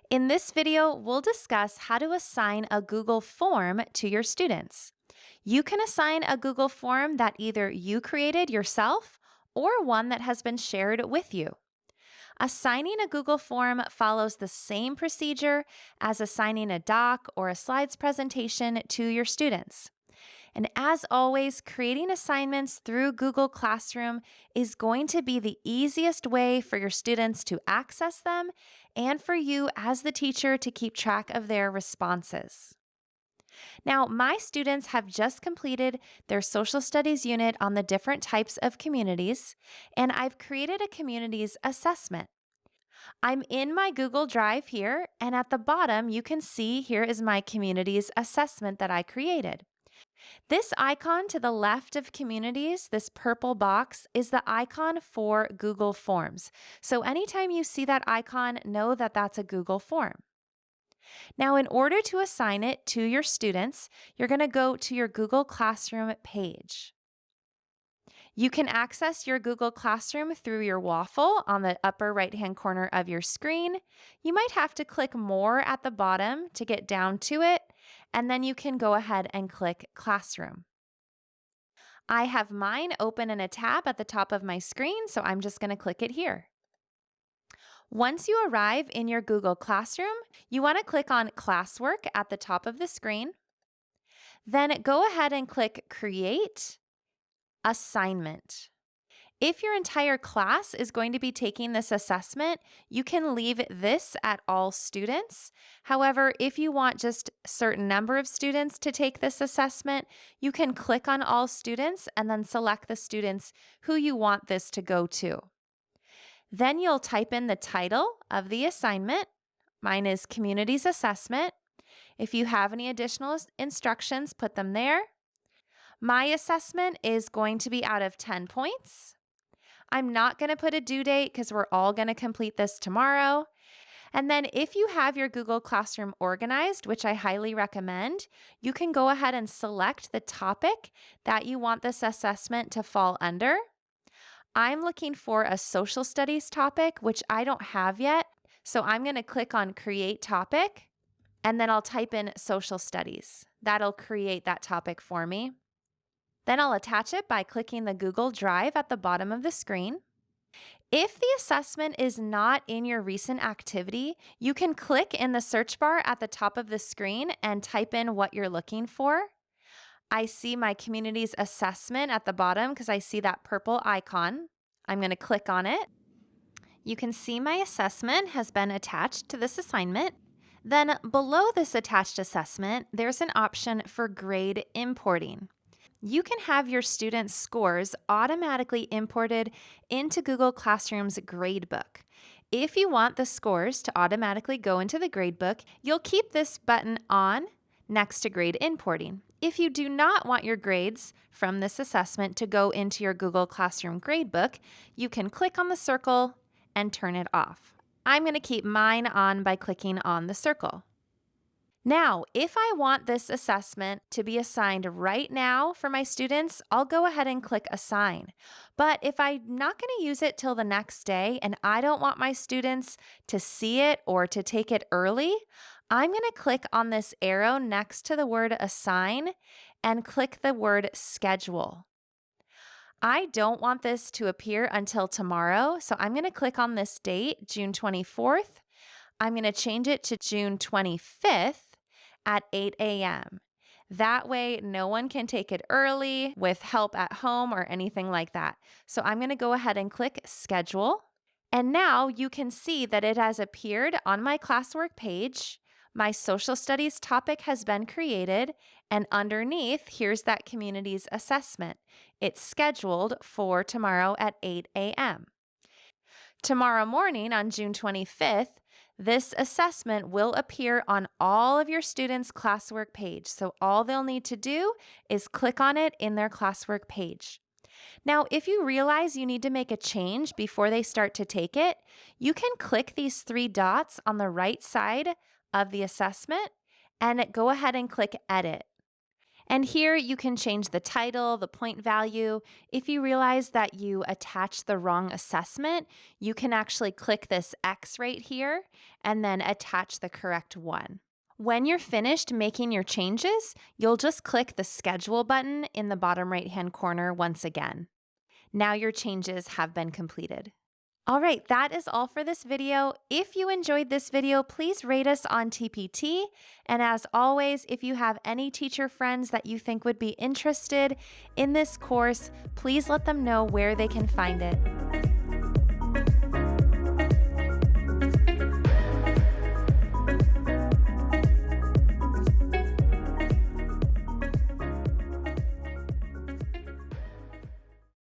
In this video, we'll discuss how to assign a Google form to your students. You can assign a Google form that either you created yourself or one that has been shared with you. Assigning a Google form follows the same procedure as assigning a doc or a slides presentation to your students. And as always, creating assignments through Google Classroom is going to be the easiest way for your students to access them and for you as the teacher to keep track of their responses. Now, my students have just completed their social studies unit on the different types of communities, and I've created a communities assessment. I'm in my Google Drive here, and at the bottom, you can see here is my communities assessment that I created. This icon to the left of communities, this purple box, is the icon for Google Forms. So anytime you see that icon, know that that's a Google form. Now, in order to assign it to your students, you're going to go to your Google Classroom page. You can access your Google Classroom through your waffle on the upper right-hand corner of your screen. You might have to click more at the bottom to get down to it, and then you can go ahead and click Classroom. I have mine open in a tab at the top of my screen, so I'm just going to click it here. Once you arrive in your Google Classroom, you want to click on Classwork at the top of the screen. Then go ahead and click Create Assignment. If your entire class is going to be taking this assessment, you can leave this at all students. However, if you want just a certain number of students to take this assessment, you can click on all students and then select the students who you want this to go to. Then you'll type in the title of the assignment. Mine is Communities Assessment. If you have any additional instructions, put them there. My assessment is going to be out of 10 points. I'm not going to put a due date because we're all going to complete this tomorrow. And then if you have your Google Classroom organized, which I highly recommend, you can go ahead and select the topic that you want this assessment to fall under. I'm looking for a social studies topic, which I don't have yet. So I'm going to click on Create Topic, and then I'll type in social studies. That'll create that topic for me. Then I'll attach it by clicking the Google Drive at the bottom of the screen. If the assessment is not in your recent activity, you can click in the search bar at the top of the screen and type in what you're looking for. I see my communities assessment at the bottom because I see that purple icon. I'm going to click on it. You can see my assessment has been attached to this assignment. Then below this attached assessment, there's an option for grade importing. You can have your students' scores automatically imported into Google Classroom's gradebook. If you want the scores to automatically go into the gradebook, you'll keep this button on next to grade importing. If you do not want your grades from this assessment to go into your Google Classroom gradebook, you can click on the circle and turn it off. I'm going to keep mine on by clicking on the circle. Now, if I want this assessment to be assigned right now for my students, I'll go ahead and click Assign. But if I'm not going to use it till the next day and I don't want my students to see it or to take it early, I'm going to click on this arrow next to the word Assign and click the word Schedule. I don't want this to appear until tomorrow, so I'm going to click on this date, June 24th. I'm going to change it to June 25th at 8 a.m. That way, no one can take it early with help at home or anything like that. So I'm going to go ahead and click Schedule. And now you can see that it has appeared on my classwork page. My social studies topic has been created, and underneath, here's that communities assessment. It's scheduled for tomorrow at 8 a.m. Tomorrow morning on June 25th, this assessment will appear on all of your students' classwork page. So all they'll need to do is click on it in their classwork page. Now, if you realize you need to make a change before they start to take it, you can click these three dots on the right side of the assessment and go ahead and click Edit. And here you can change the title, the point value. If you realize that you attached the wrong assessment, you can actually click this X right here and then attach the correct one. When you're finished making your changes, you'll just click the Schedule button in the bottom right-hand corner once again. Now your changes have been completed. All right, that is all for this video. If you enjoyed this video, please rate us on TPT. And as always, if you have any teacher friends that you think would be interested in this course, please let them know where they can find it.